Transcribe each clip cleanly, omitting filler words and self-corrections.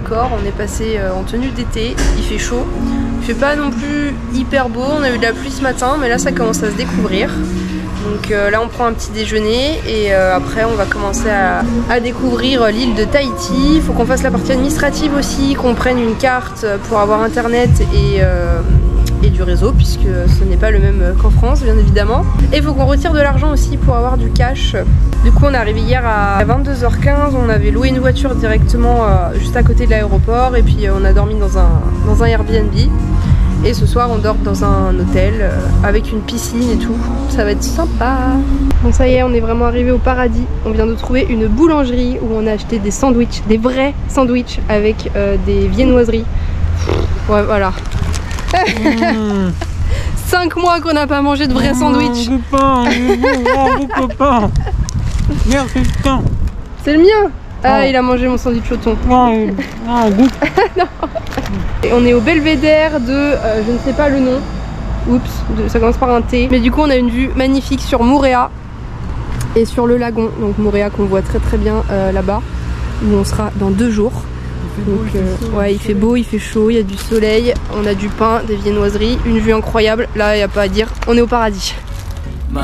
décor. On est passé en tenue d'été, il fait chaud. Il fait pas non plus hyper beau, on a eu de la pluie ce matin, mais là ça commence à se découvrir. Donc là on prend un petit déjeuner et après on va commencer à découvrir l'île de Tahiti. Il faut qu'on fasse la partie administrative aussi, qu'on prenne une carte pour avoir internet et du réseau, puisque ce n'est pas le même qu'en France bien évidemment. Et il faut qu'on retire de l'argent aussi pour avoir du cash. Du coup on est arrivé hier à 22h15, on avait loué une voiture directement juste à côté de l'aéroport et puis on a dormi dans un Airbnb. Et ce soir on dort dans un hôtel avec une piscine et tout, ça va être sympa. Bon ça y est, on est vraiment arrivé au paradis. On vient de trouver une boulangerie où on a acheté des sandwichs, des vrais sandwichs avec des viennoiseries. Ouais voilà. 5 mois qu'on n'a pas mangé de vrais sandwichs. Copain. Merci putain. C'est le mien. Ah il a mangé mon sandwich au thon. Non. Et on est au belvédère de, je ne sais pas le nom. Oups, ça commence par un T. Mais du coup on a une vue magnifique sur Moorea et sur le lagon. Donc Moorea qu'on voit très très bien là-bas, où on sera dans 2 jours. Donc ouais, il fait beau, il fait chaud, il y a du soleil, on a du pain, des viennoiseries, une vue incroyable. Là il n'y a pas à dire, on est au paradis. Ah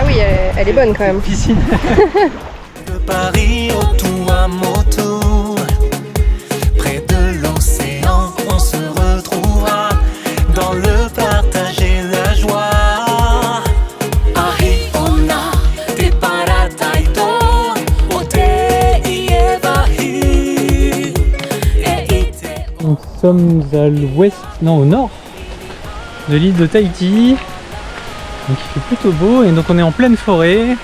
oui, elle est bonne quand même. Piscine. De Paris au Tuamotu, près de l'océan, on se retrouvera dans le partage et la joie. Ariona, te parataito, ote ievahi. Nous sommes à l'ouest, non au nord de l'île de Tahiti. Donc il fait plutôt beau et donc on est en pleine forêt.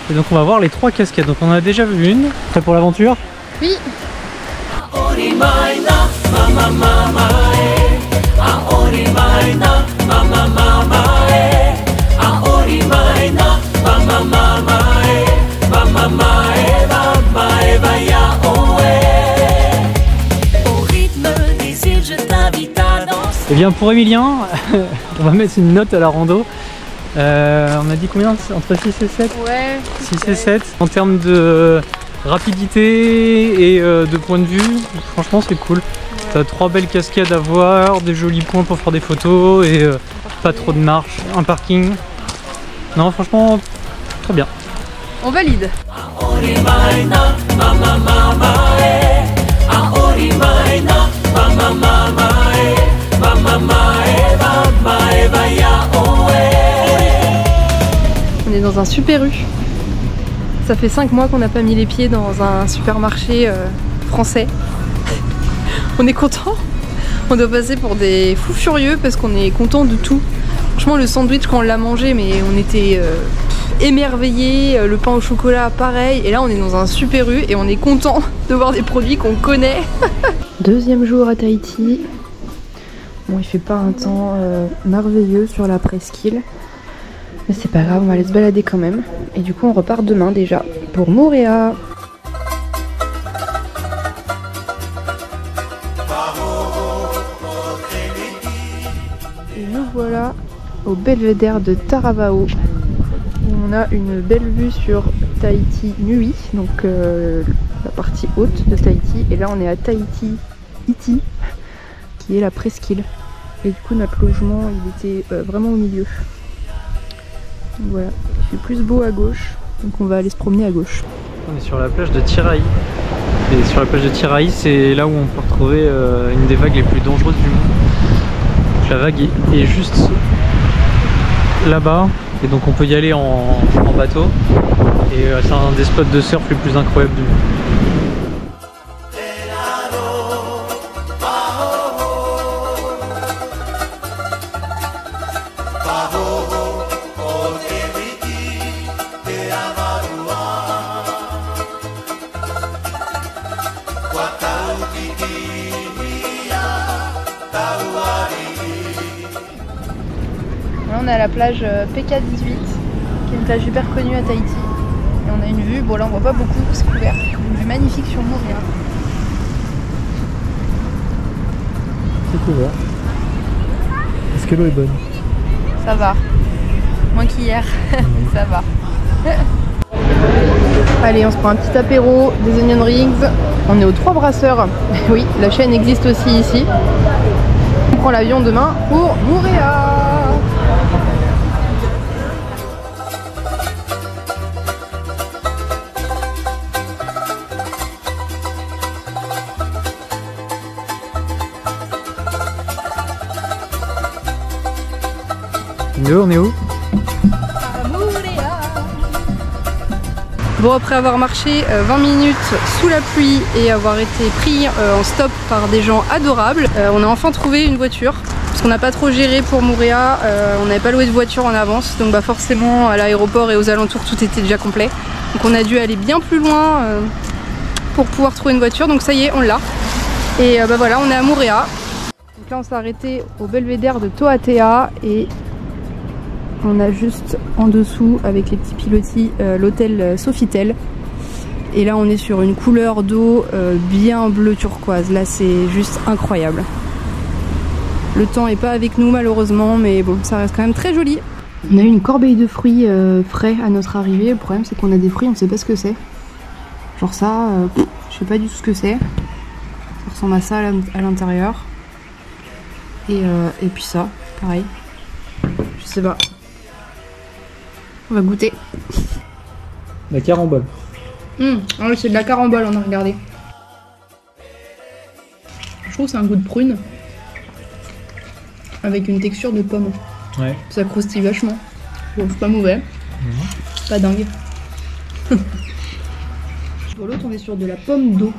Et donc on va voir les 3 cascades. Donc on en a déjà vu une. Prêt pour l'aventure? Oui. Et bien pour Emilien, on va mettre une note à la rando. On a dit combien? Entre 6 et 7? Ouais. 6 et 7. En termes de rapidité et de point de vue, franchement c'est cool. Ouais. T'as 3 belles cascades à voir, des jolis points pour faire des photos et pas trop de marche, un parking. Non franchement, très bien. On valide. On est dans un Super U. Ça fait 5 mois qu'on n'a pas mis les pieds dans un supermarché français. On est content. On doit passer pour des fous furieux parce qu'on est content de tout. Franchement le sandwich quand on l'a mangé, mais on était émerveillés. Le pain au chocolat pareil. Et là on est dans un Super U et on est content de voir des produits qu'on connaît. Deuxième jour à Tahiti. Bon il fait pas un temps merveilleux sur la presqu'île. Mais c'est pas grave, on va aller se balader quand même. Et du coup on repart demain déjà pour Moorea. Et nous voilà au belvédère de Taravao, où on a une belle vue sur Tahiti Nui, donc la partie haute de Tahiti. Et là on est à Tahiti Iti, qui est la presqu'île. Et du coup notre logement il était vraiment au milieu. Donc voilà, il fait plus beau à gauche, donc on va aller se promener à gauche. On est sur la plage de Tiraï. Et sur la plage de Tiraï, c'est là où on peut retrouver une des vagues les plus dangereuses du monde. Donc la vague est juste là-bas, et donc on peut y aller en bateau. Et c'est un des spots de surf les plus incroyables du monde. Là on est à la plage PK18, qui est une plage hyper connue à Tahiti. Et on a une vue, bon là on voit pas beaucoup, c'est couvert. Une vue magnifique sur Moorea. C'est couvert. Est-ce que l'eau est bonne? Ça va. Moins qu'hier, ça va. Allez, on se prend un petit apéro, des onion rings. On est aux 3 brasseurs. Oui, la chaîne existe aussi ici. On prend l'avion demain pour Moorea. On est où? Bon, après avoir marché 20 minutes sous la pluie et avoir été pris en stop par des gens adorables, on a enfin trouvé une voiture. Parce qu'on n'a pas trop géré pour Moorea, on n'avait pas loué de voiture en avance, donc bah forcément à l'aéroport et aux alentours tout était déjà complet. Donc on a dû aller bien plus loin pour pouvoir trouver une voiture, donc ça y est, on l'a. Et bah voilà, on est à Moorea. Donc là on s'est arrêté au belvédère de Toatea et on a juste en dessous avec les petits pilotis l'hôtel Sofitel. Et là on est sur une couleur d'eau bien bleu turquoise, là c'est juste incroyable. Le temps est pas avec nous malheureusement, mais bon, ça reste quand même très joli. On a eu une corbeille de fruits frais à notre arrivée. Le problème c'est qu'on a des fruits, on ne sait pas ce que c'est. Genre ça, je sais pas du tout ce que c'est. Ça ressemble à ça à l'intérieur. Et puis ça, pareil. Je sais pas. On va goûter. La carambole. Ah oui, c'est de la carambole, on a regardé. Je trouve que c'est un goût de prune. Avec une texture de pomme. Ouais. Ça croustille vachement. Bon, c'est pas mauvais. Pas dingue. Pour l'autre, on est sur de la pomme d'eau.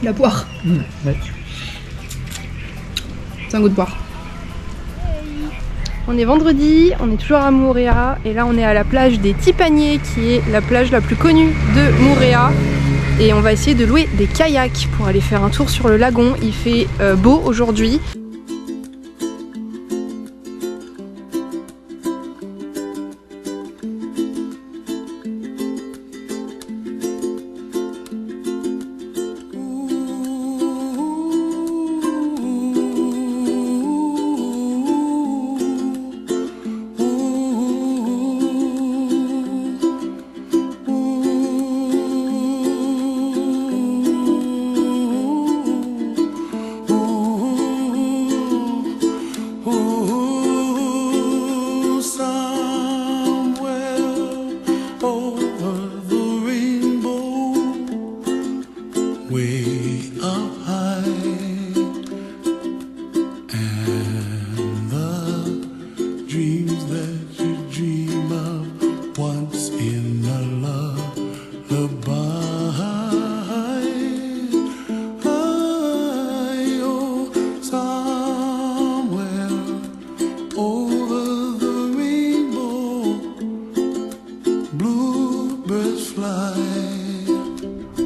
La poire. Ouais. C'est un goût de poire. On est vendredi, on est toujours à Moorea et là on est à la plage des Tipaniers qui est la plage la plus connue de Moorea. Et on va essayer de louer des kayaks pour aller faire un tour sur le lagon. Il fait beau aujourd'hui.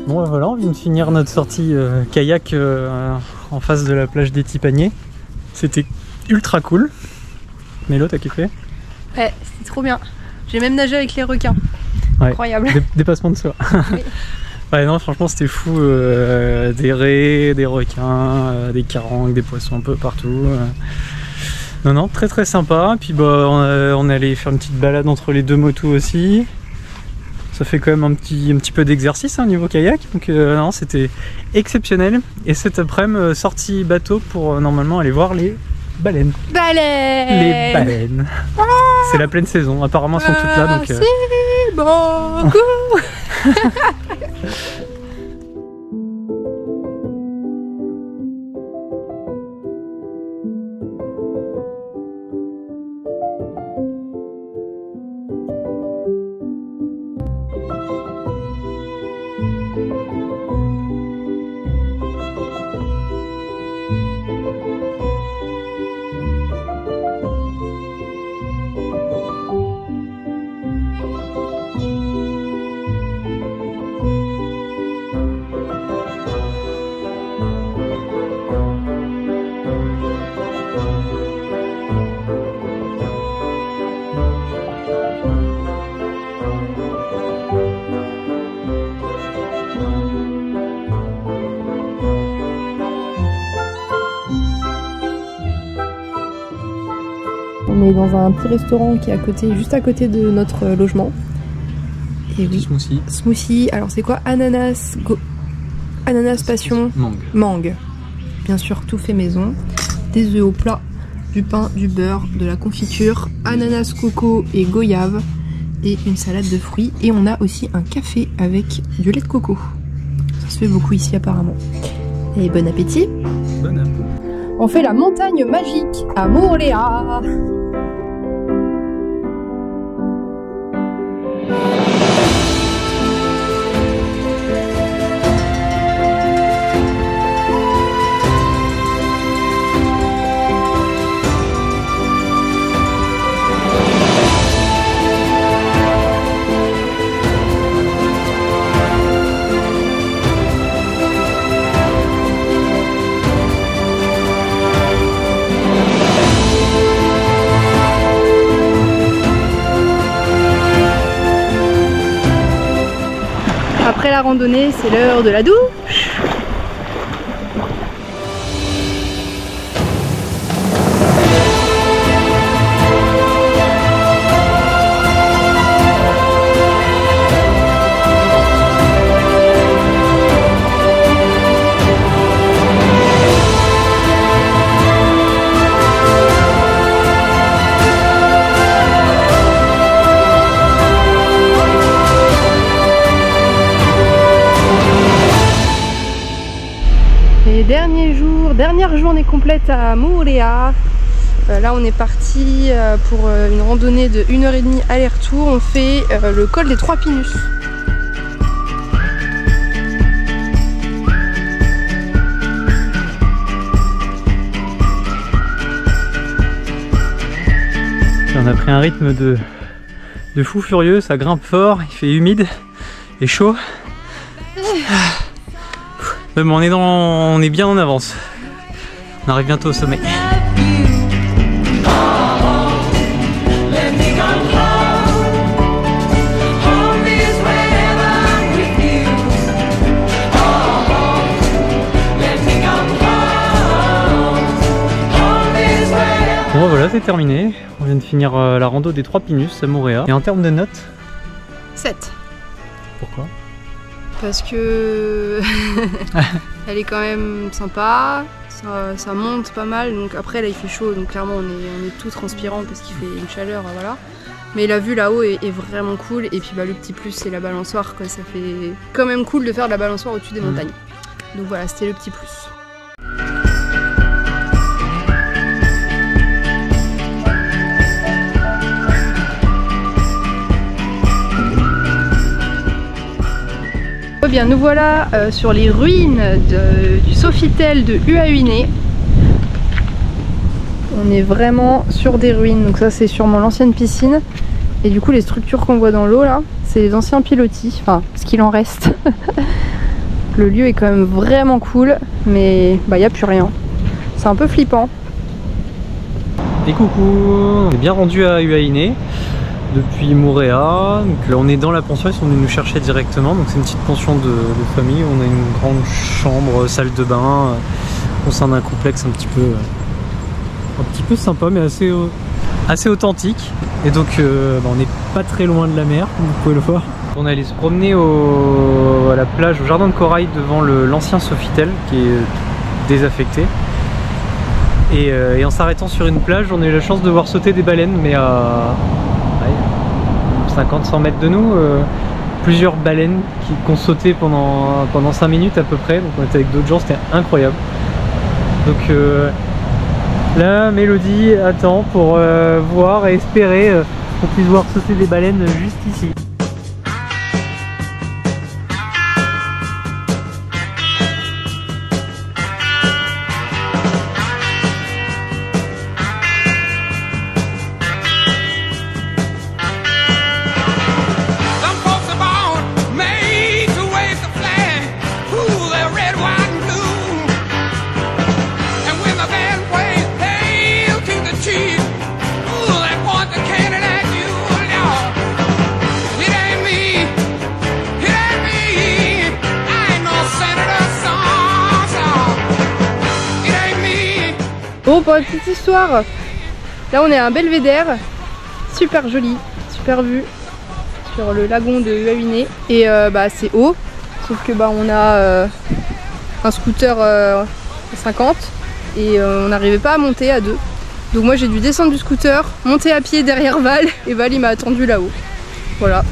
Bon voilà, on vient de finir notre sortie kayak en face de la plage des Tipaniers. C'était ultra cool. Mélo, t'as kiffé? Ouais, c'était trop bien. J'ai même nagé avec les requins. Ouais. Incroyable. Dépassement de soi. Oui. Ouais non, franchement c'était fou. Des raies, des requins, des carangues, des poissons un peu partout. Non non, très très sympa. Puis bah on est allé faire une petite balade entre les deux motos aussi. Ça fait quand même un petit peu d'exercice hein, niveau kayak, donc non, c'était exceptionnel. Et cet après-midi, sortie bateau pour normalement aller voir les baleines. Les baleines. Ah, c'est la pleine saison, apparemment elles sont toutes là. Donc, c'est beaucoup. On est dans un petit restaurant qui est à côté, juste à côté de notre logement. Et oui, smoothie. Alors c'est quoi? Ananas passion, mangue. Bien sûr, tout fait maison. Des œufs au plat, du pain, du beurre, de la confiture, ananas, coco et goyave. Et une salade de fruits. Et on a aussi un café avec du lait de coco. Ça se fait beaucoup ici apparemment. Et bon appétit. Bon appétit. On fait la montagne magique à Mooréa. Après la randonnée, c'est l'heure de la douche. Dernière journée complète à Mooréa. Là on est parti pour une randonnée de 1h30 aller-retour. On fait le col des 3 Pinus. On a pris un rythme de fou furieux, ça grimpe fort, il fait humide et chaud. Mais bon, on est bien en avance. On arrive bientôt au sommet. Bon voilà, c'est terminé. On vient de finir la rando des 3 Pinus à Mooréa. Et en termes de notes? 7. Pourquoi? Parce que elle est quand même sympa, ça monte pas mal, donc après là il fait chaud, donc clairement on est tout transpirant parce qu'il fait une chaleur, voilà. Mais la vue là-haut est vraiment cool, et puis bah, le petit plus c'est la balançoire, quoi. Ça fait quand même cool de faire de la balançoire au-dessus des montagnes. Donc voilà, c'était le petit plus. Bien, nous voilà sur les ruines du Sofitel de Huahuine. On est vraiment sur des ruines, donc ça c'est sûrement l'ancienne piscine. Et du coup les structures qu'on voit dans l'eau là, c'est les anciens pilotis, enfin ce qu'il en reste. Le lieu est quand même vraiment cool, mais bah y a plus rien. C'est un peu flippant. Et coucou, on est bien rendu à Huahuine depuis Mooréa. Donc là on est dans la pension, ils sont venus nous chercher directement. Donc c'est une petite pension de famille. On a une grande chambre, salle de bain, au sein d'un complexe un petit peu sympa, mais assez authentique. Et donc on n'est pas très loin de la mer, comme vous pouvez le voir. On est allé se promener à la plage, au jardin de corail devant l'ancien Sofitel qui est désaffecté. Et en s'arrêtant sur une plage, on a eu la chance de voir sauter des baleines, mais à 50-100 mètres de nous, plusieurs baleines qui ont sauté pendant 5 minutes à peu près. Donc on était avec d'autres gens, c'était incroyable. Donc là, Mélodie attend pour voir et espérer qu'on puisse voir sauter des baleines juste ici. Bon, pour la petite histoire, Là on est à un belvédère, super joli, super vue sur le lagon de Huahinay. Et bah c'est haut, sauf que bah on a un scooter 50 et on n'arrivait pas à monter à deux. Donc moi j'ai dû descendre du scooter, monter à pied derrière Val et Val il m'a attendu là-haut. Voilà.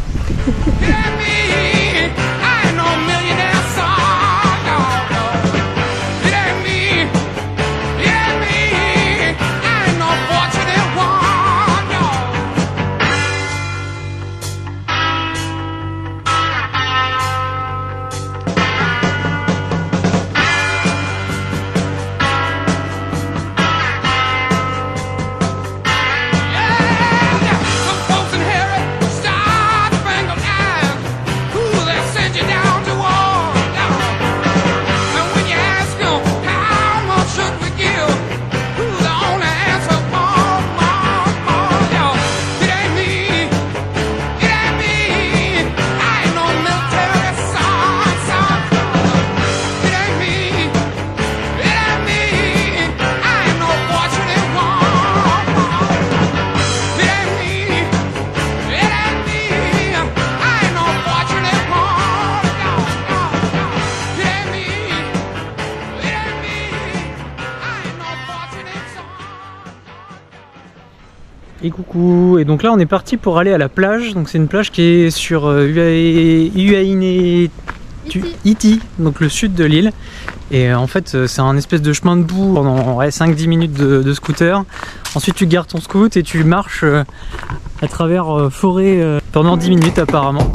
Et coucou, et donc là on est parti pour aller à la plage, donc c'est une plage qui est sur Huahinay Iti, donc le sud de l'île. Et en fait c'est un espèce de chemin de boue pendant 5-10 minutes de scooter. Ensuite tu gardes ton scoot et tu marches à travers forêt pendant 10 minutes apparemment.